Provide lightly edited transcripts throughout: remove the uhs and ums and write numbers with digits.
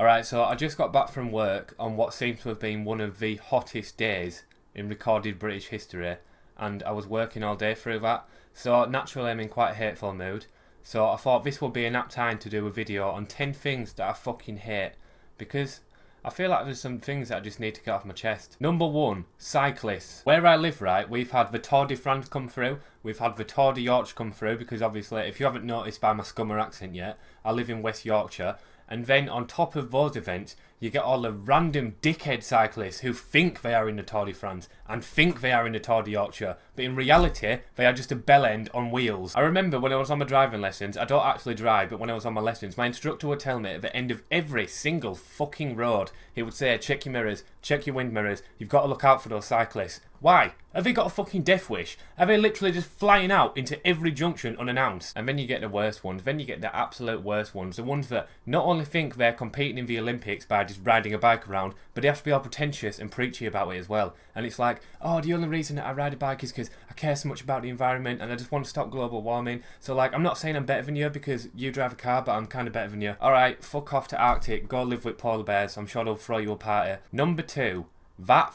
Alright, so I just got back from work on what seems to have been one of the hottest days in recorded British history, and I was working all day through that, so naturally I'm in quite a hateful mood. So I thought this would be an apt time to do a video on 10 things that I fucking hate, because I feel like there's some things that I just need to get off my chest. Number 1, cyclists. Where I live, right, we've had the Tour de France come through, we've had the Tour de Yorkshire come through, because obviously, if you haven't noticed by my scummer accent yet, I live in West Yorkshire. And then on top of those events, you get all the random dickhead cyclists who think they are in the Tour de France and think they are in the Tour de Yorkshire, but in reality, they are just a bell end on wheels. I remember when I was on my driving lessons, I don't actually drive, but when I was on my lessons, my instructor would tell me at the end of every single fucking road, he would say, check your mirrors, check your wind mirrors, you've got to look out for those cyclists. Why? Have they got a fucking death wish? Are they literally just flying out into every junction unannounced? And then you get the worst ones, then you get the absolute worst ones, the ones that not only think they're competing in the Olympics by just riding a bike around, but they have to be all pretentious and preachy about it as well. And it's like, oh, the only reason that I ride a bike is because I care so much about the environment and I just want to stop global warming. So like, I'm not saying I'm better than you because you drive a car, but I'm kind of better than you. Alright, fuck off to Arctic, go live with polar bears, I'm sure they'll throw you a party. Number 2, that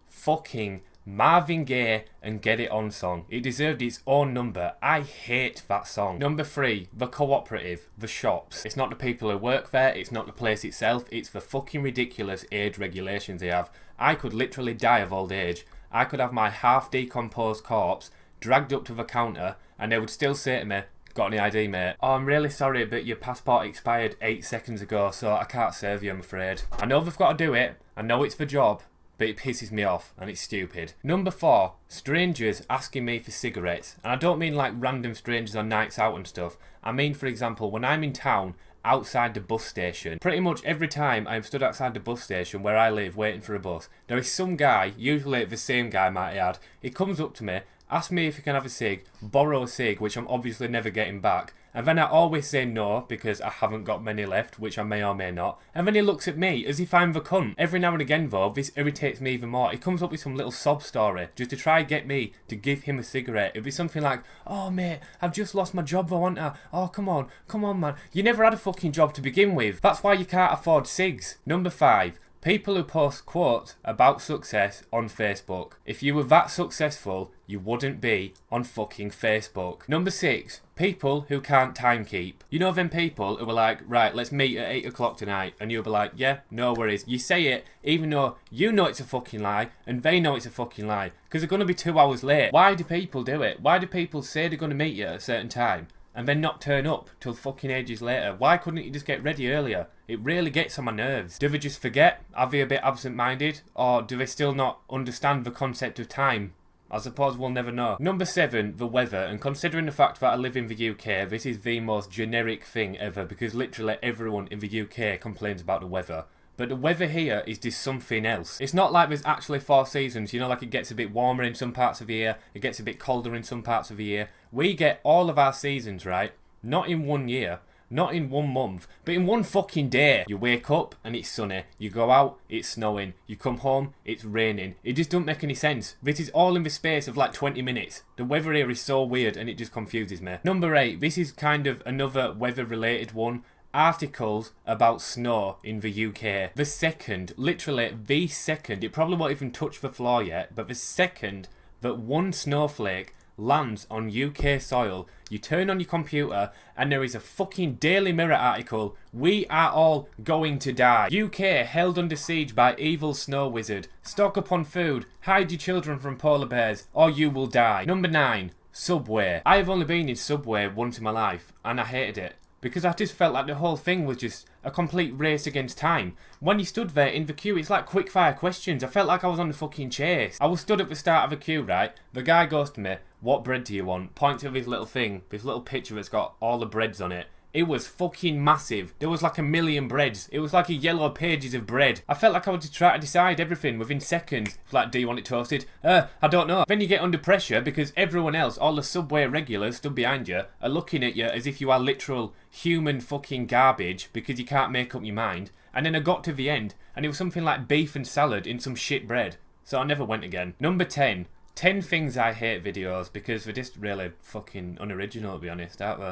fucking Marvin Gaye and Get It On song. It deserved its own number. I hate that song. Number 3, the cooperative, the shops. It's not the people who work there, it's not the place itself, it's the fucking ridiculous age regulations they have. I could literally die of old age. I could have my half decomposed corpse dragged up to the counter and they would still say to me, got any ID, mate? Oh, I'm really sorry, but your passport expired 8 seconds ago, so I can't serve you, I'm afraid. I know they've got to do it, I know it's the job, but it pisses me off and it's stupid. Number 4, strangers asking me for cigarettes. And I don't mean like random strangers on nights out and stuff. I mean, for example, when I'm in town, outside the bus station. Pretty much every time I'm stood outside the bus station where I live waiting for a bus, there is some guy, usually the same guy might add, he comes up to me, asks me if he can have a cig, borrow a cig, which I'm obviously never getting back, and then I always say no because I haven't got many left, which I may or may not, and then he looks at me as if I'm the cunt. Every now and again though, this irritates me even more. He comes up with some little sob story just to try and get me to give him a cigarette. It'd be something like, oh mate, I've just lost my job, I want to, oh come on man, you never had a fucking job to begin with, that's why you can't afford cigs. Number 5, people who post quotes about success on Facebook. If you were that successful, you wouldn't be on fucking Facebook. Number 6, people who can't time keep. You know them people who are like, right, let's meet at 8 o'clock tonight, and you'll be like, yeah, no worries. You say it even though you know it's a fucking lie and they know it's a fucking lie because they're going to be 2 hours late. Why do people do it? Why do people say they're going to meet you at a certain time and then not turn up till fucking ages later? Why couldn't you just get ready earlier? It really gets on my nerves. Do they just forget? Are they a bit absent-minded? Or do they still not understand the concept of time? I suppose we'll never know. Number 7, the weather. And considering the fact that I live in the UK, this is the most generic thing ever because literally everyone in the UK complains about the weather. But the weather here is just something else. It's not like there's actually 4 seasons, you know, like it gets a bit warmer in some parts of the year, it gets a bit colder in some parts of the year. We get all of our seasons, right? Not in 1 year, not in 1 month, but in 1 fucking day. You wake up and it's sunny, you go out, it's snowing, you come home, it's raining. It just doesn't make any sense. This is all in the space of like 20 minutes. The weather here is so weird and it just confuses me. Number 8, this is kind of another weather related one. Articles about snow in the UK. The second, literally the second, it probably won't even touch the floor yet, but the second that 1 snowflake lands on UK soil, you turn on your computer and there is a fucking Daily Mirror article, we are all going to die. UK held under siege by evil snow wizard. Stock up on food, hide your children from polar bears, or you will die. Number 9, Subway. I have only been in Subway once in my life and I hated it. Because I just felt like the whole thing was just a complete race against time. When you stood there in the queue, it's like quick fire questions. I felt like I was on the fucking chase. I was stood at the start of the queue, right? The guy goes to me, what bread do you want? Points to this little thing, this little picture that's got all the breads on it. It was fucking massive. There was like 1,000,000 breads. It was like a yellow pages of bread. I felt like I was just trying to decide everything within seconds. Like, do you want it toasted? I don't know. Then you get under pressure because everyone else, all the Subway regulars stood behind you, are looking at you as if you are literal human fucking garbage because you can't make up your mind. And then I got to the end and it was something like beef and salad in some shit bread. So I never went again. Number 10, 10 things I hate videos because they're just really fucking unoriginal, to be honest, aren't they?